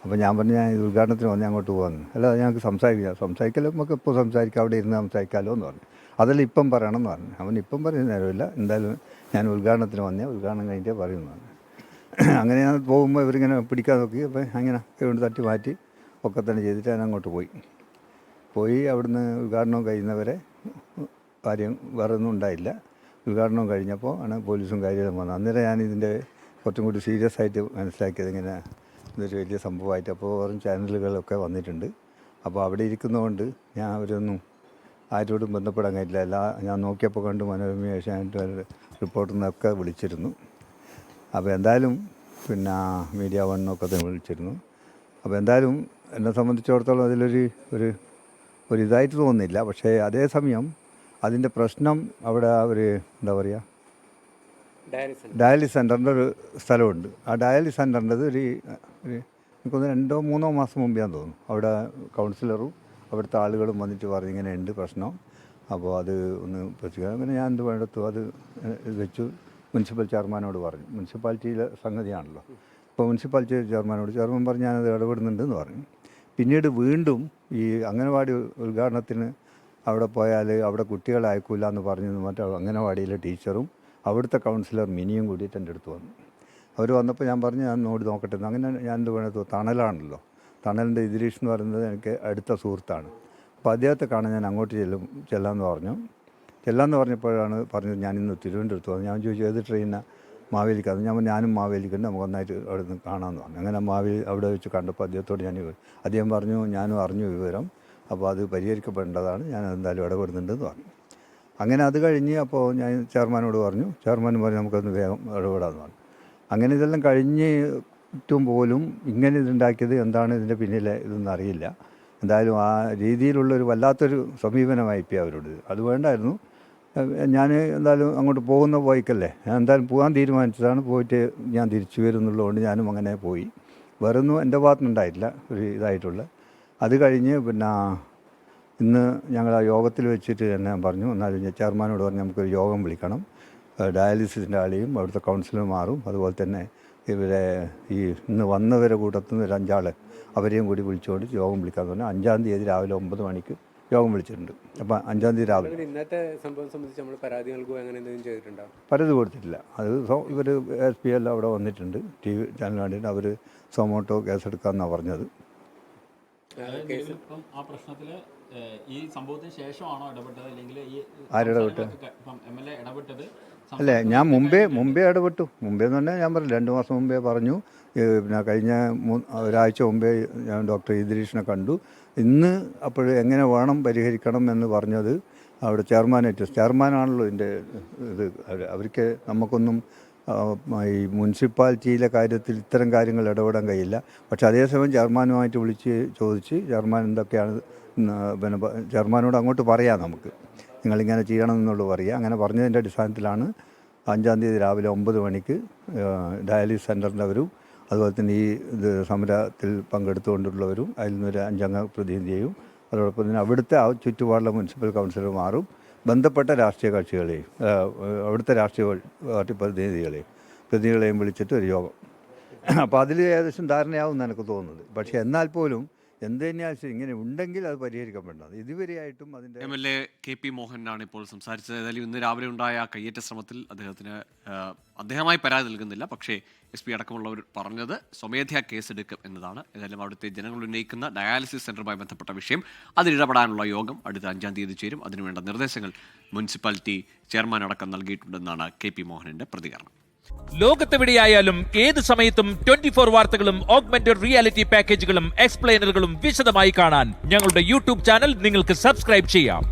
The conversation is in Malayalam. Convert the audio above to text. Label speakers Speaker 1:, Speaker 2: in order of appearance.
Speaker 1: അപ്പോൾ ഞാൻ പറഞ്ഞു ഞാൻ ഉദ്ഘാടനത്തിന് വന്ന് അങ്ങോട്ട് പോകുന്നു. അല്ല ഞങ്ങൾക്ക് സംസാരിക്കാമല്ലോ, നമുക്ക് ഇപ്പോൾ സംസാരിക്കാം, അവിടെ ഇരുന്ന് സംസാരിക്കാമല്ലോ എന്ന് പറഞ്ഞു. അതെല്ലാം ഇപ്പം പറയണം എന്ന് പറഞ്ഞു. അവൻ ഇപ്പം പറയുന്ന നേരമില്ല, എന്തായാലും ഞാൻ ഉദ്ഘാടനത്തിന് വന്നേ, ഉദ്ഘാടനം കഴിഞ്ഞിട്ടേ പറയുന്നു പറഞ്ഞു. അങ്ങനെ ഞാൻ പോകുമ്പോൾ ഇവരിങ്ങനെ പിടിക്കാൻ നോക്കി. അപ്പോൾ അങ്ങനെ കൊണ്ട് തട്ടി മാറ്റി ഒക്കെ തന്നെ ചെയ്തിട്ട് ഞാൻ അങ്ങോട്ട് പോയി അവിടുന്ന് ഉദ്ഘാടനം കഴിയുന്നവരെ കാര്യം വേറെ ഒന്നും ഉണ്ടായില്ല. ഉദ്ഘാടനം കഴിഞ്ഞപ്പോൾ ആണ് പോലീസും കാര്യങ്ങളും വന്നത്. അന്നേരം ഞാൻ ഇതിൻ്റെ കുറച്ചും കൂടി സീരിയസ് ആയിട്ട് മനസ്സിലാക്കിയത് ഇങ്ങനെ ഇതൊരു വലിയ സംഭവമായിട്ട്. അപ്പോൾ വെറും ചാനലുകളൊക്കെ വന്നിട്ടുണ്ട്. അപ്പോൾ അവിടെ ഇരിക്കുന്നതുകൊണ്ട് ഞാൻ അവരൊന്നും ആരോടും ബന്ധപ്പെടാൻ കഴിയില്ല. ഞാൻ നോക്കിയപ്പോൾ കണ്ട് മനോരമ, ഏഷ്യാനെറ്റ് റിപ്പോർട്ടിൽ നിന്നൊക്കെ വിളിച്ചിരുന്നു. അപ്പോൾ എന്തായാലും പിന്നെ മീഡിയ വണ്ണൊക്കെ തന്നെ വിളിച്ചിരുന്നു. അപ്പോൾ എന്തായാലും എന്നെ സംബന്ധിച്ചിടത്തോളം അതിലൊരു ഇതായിട്ട് തോന്നുന്നില്ല. പക്ഷേ അതേസമയം അതിൻ്റെ പ്രശ്നം അവിടെ ഒരു എന്താ പറയുക, ഡയാലിസിസ് സെൻ്ററിൻ്റെ ഒരു സ്ഥലമുണ്ട്. ആ ഡയാലിസിസ് സെൻ്ററിൻ്റെ ഒരു എനിക്കൊന്ന് 2-3 മാസം മുമ്പെയാന്ന് തോന്നുന്നു. അവിടെ കൗൺസിലറും അവിടുത്തെ ആളുകളും വന്നിട്ട് പറഞ്ഞു ഇങ്ങനെ ഉണ്ട് പ്രശ്നം, അപ്പോൾ അത് ഒന്ന് പ്രശ്നം. അങ്ങനെ ഞാൻ എന്ത് വേണ്ടത്തു അത് വെച്ചു മുനിസിപ്പൽ ചെയർമാനോട് പറഞ്ഞു. മുനിസിപ്പാലിറ്റിയിലെ സംഗതിയാണല്ലോ. അപ്പോൾ മുനിസിപ്പാലിറ്റി ചെയർമാൻ പറഞ്ഞു ഞാനത് ഇടപെടുന്നുണ്ടെന്ന് പറഞ്ഞു. പിന്നീട് വീണ്ടും ഈ അംഗനവാടി ഉദ്ഘാടനത്തിന് അവിടെ പോയാൽ അവിടെ കുട്ടികളെ അയക്കില്ല എന്ന് പറഞ്ഞു. മറ്റേ അംഗനവാടിയിലെ ടീച്ചറും അവിടുത്തെ കൗൺസിലർ മിനിയും കൂടിയിട്ട് എൻ്റെ അടുത്ത് വന്നു. അവർ വന്നപ്പോൾ ഞാൻ പറഞ്ഞു ഞാൻ നോക്കട്ടെ. അങ്ങനെ ഞാൻ എന്ത് വേണത് തണലാണല്ലോ, തണലിൻ്റെ ഇദ്രീഷ് എന്ന് പറയുന്നത് എനിക്ക് അടുത്ത സുഹൃത്താണ്. അപ്പോൾ അദ്ദേഹത്തെ കാണാൻ ഞാൻ അങ്ങോട്ട് ചെല്ലാമെന്ന് പറഞ്ഞപ്പോഴാണ് പറഞ്ഞത് ഞാൻ ഇന്ന് തിരുവനന്തപുരത്ത് വന്നു. ഞാൻ ചോദിച്ചു ഏത് ട്രെയിനാണ്? മാവേലിക്കാണ്. ഞാനും മാവേലിക്കുണ്ട്, നമുക്ക് ഒന്നായിട്ട് അവിടെ നിന്ന് കാണാമെന്ന് പറഞ്ഞു. അങ്ങനെ അവിടെ വെച്ച് കണ്ടപ്പോൾ അദ്ദേഹത്തോട് അദ്ദേഹം പറഞ്ഞു ഞാനും അറിഞ്ഞു വിവരം, അപ്പോൾ അത് പരിഹരിക്കപ്പെടേണ്ടതാണ്, ഞാൻ എന്തായാലും ഇടപെടുന്നുണ്ടെന്ന് പറഞ്ഞു. അങ്ങനെ അത് കഴിഞ്ഞ് അപ്പോൾ ഞാൻ ചെയർമാനോട് പറഞ്ഞു. ചെയർമാൻ പറഞ്ഞു നമുക്കൊന്ന് വേഗം ഇടപെടാമെന്ന് പറഞ്ഞു. അങ്ങനെ ഇതെല്ലാം കഴിഞ്ഞിട്ടും പോലും ഇങ്ങനെ ഇതുണ്ടാക്കിയത് എന്താണ് ഇതിൻ്റെ പിന്നിലെ ഇതൊന്നും അറിയില്ല. എന്തായാലും ആ രീതിയിലുള്ളൊരു വല്ലാത്തൊരു സമീപനമായിപ്പോയി അവരോട്. അത് വേണ്ടായിരുന്നു. ഞാൻ എന്തായാലും അങ്ങോട്ട് പോകുന്ന പോയിക്കല്ലേ, ഞാൻ എന്തായാലും പോകാൻ തീരുമാനിച്ചതാണ്. പോയിട്ട് ഞാൻ തിരിച്ചു വരുന്നുള്ളതുകൊണ്ട് ഞാനും അങ്ങനെ പോയി. വേറൊന്നും എൻ്റെ ഭാഗത്തുനിന്നുണ്ടായിട്ടില്ല ഒരു ഇതായിട്ടുള്ള. അത് കഴിഞ്ഞ് പിന്നെ ഇന്ന് ഞങ്ങൾ ആ യോഗത്തിൽ വെച്ചിട്ട് തന്നെ പറഞ്ഞു, എന്നാലും ചെയർമാനോട് പറഞ്ഞു നമുക്കൊരു യോഗം വിളിക്കണം. ഡയാലിസിസിൻ്റെ ആളെയും അവിടുത്തെ കൗൺസിലർമാരും അതുപോലെ തന്നെ ഇവരെ ഈ ഇന്ന് വന്നവരെ കൂട്ടത്തിൽ നിന്ന് ഒരു 5 ആൾ അവരെയും കൂടി വിളിച്ചുകൊണ്ട് യോഗം വിളിക്കാമെന്ന് പറഞ്ഞു. 5-ാം തീയതി രാവിലെ 9 മണിക്ക് യോഗം വിളിച്ചിട്ടുണ്ട്. അപ്പോൾ 5-ാം തീയതി രാവിലെ
Speaker 2: ഇന്നത്തെ സംഭവം സംബന്ധിച്ച് നമ്മൾ പരാതി നൽകുക അങ്ങനെ എന്തെങ്കിലും ചെയ്തിട്ടുണ്ടോ?
Speaker 1: പരാതി കൊടുത്തിട്ടില്ല. അത് ഇവർ SP എല്ലാം അവിടെ വന്നിട്ടുണ്ട്, TV ചാനൽ കണ്ടിട്ട് അവർ സൊമോട്ടോ കേസെടുക്കാമെന്നാണ് പറഞ്ഞത്.
Speaker 3: ഇപ്പം ആ പ്രശ്നത്തിൽ ഈ സംഭവത്തിന് ശേഷമാണോ ഇടപെട്ടത്, അല്ലെങ്കിൽ ഈ
Speaker 1: ആരിടപെട്ട്
Speaker 3: MLA ഇടപെട്ടത്?
Speaker 1: അല്ലേ, ഞാൻ മുമ്പേ ഇടപെട്ടു. മുമ്പേ എന്ന് പറഞ്ഞാൽ ഞാൻ പറഞ്ഞു 2 മാസം മുമ്പേ പറഞ്ഞു. പിന്നെ കഴിഞ്ഞ ഒരാഴ്ച മുമ്പേ ഞാൻ ഡോക്ടർ ഇദ്രീഷിനെ കണ്ടു. ഇന്ന് അപ്പോൾ എങ്ങനെ വേണം പരിഹരിക്കണം എന്ന് പറഞ്ഞത് അവിടെ ചെയർമാനാണല്ലോ ഇതിൻ്റെ ഇത്. അവർക്ക് നമുക്കൊന്നും ഈ മുനിസിപ്പാലിറ്റിയിലെ കാര്യത്തിൽ ഇത്തരം കാര്യങ്ങൾ ഇടപെടാൻ കഴിയില്ല. പക്ഷേ അതേസമയം ചെയർമാനുമായിട്ട് വിളിച്ച് ചോദിച്ച് ചെയർമാൻ എന്തൊക്കെയാണ് പിന്നെ ചെയർമാനോട് അങ്ങോട്ട് പറയാം, നമുക്ക് നിങ്ങളിങ്ങനെ ചെയ്യണം എന്നുള്ളത് പറയുക. അങ്ങനെ പറഞ്ഞതിൻ്റെ അടിസ്ഥാനത്തിലാണ് 5-ാം തീയതി രാവിലെ 9 മണിക്ക് ഡയാലിസിസ് സെൻ്ററിൻ്റെവരും അതുപോലെ തന്നെ ഈ ഇത് സമരത്തിൽ പങ്കെടുത്തുകൊണ്ടുള്ളവരും അതിൽ നിന്നൊരു 5 അംഗ പ്രതിനിധിയെയും അതോടൊപ്പം തന്നെ അവിടുത്തെ ആ ചുറ്റുപാടുള്ള മുനിസിപ്പൽ കൗൺസിലർമാരും ബന്ധപ്പെട്ട രാഷ്ട്രീയ കക്ഷികളെയും അവിടുത്തെ രാഷ്ട്രീയ പാർട്ടി പ്രതിനിധികളെയും വിളിച്ചിട്ട് ഒരു യോഗം. അപ്പോൾ അതിൽ ഏകദേശം ധാരണയാവും എനിക്ക് തോന്നുന്നത്. പക്ഷേ എന്നാൽ പോലും എന്ത് തന്നെയാൽ ഇങ്ങനെ ഉണ്ടെങ്കിൽ അത് പരിഹരിക്കപ്പെടണം. ഇതുവരെയായിട്ടും അതിൻ്റെ
Speaker 4: MLA KP മോഹനാണ് ഇപ്പോൾ സംസാരിച്ചത്. ഏതായാലും ഇന്ന് രാവിലെ ഉണ്ടായ കയ്യേറ്റ ശ്രമത്തിൽ അദ്ദേഹമായി പരാതി നൽകുന്നില്ല. പക്ഷേ SP അടക്കമുള്ളവർ പറഞ്ഞത് സ്വമേധയാ കേസെടുക്കും എന്നതാണ്. ഏതായാലും അവിടുത്തെ ജനങ്ങൾ ഉന്നയിക്കുന്ന ഡയാലിസിസ് സെൻ്ററുമായി ബന്ധപ്പെട്ട വിഷയം അതിലിടപെടാനുള്ള യോഗം അടുത്ത 5-ാം തീയതി ചേരും. അതിനുവേണ്ട നിർദ്ദേശങ്ങൾ മുനിസിപ്പാലിറ്റി ചെയർമാൻ അടക്കം നൽകിയിട്ടുണ്ടെന്നാണ് KP മോഹനന്റെ പ്രതികരണം.
Speaker 5: ലോകത്തെവിടെയായാലും ഏത് സമയത്തും 24 വാർത്തകളും ഓഗ്മെന്റഡ് റിയാലിറ്റി പാക്കേജുകളും എക്സ്പ്ലെയിനറുകളും വിശദമായി കാണാൻ ഞങ്ങളുടെ YouTube ചാനൽ നിങ്ങൾക്ക് സബ്സ്ക്രൈബ് ചെയ്യാം.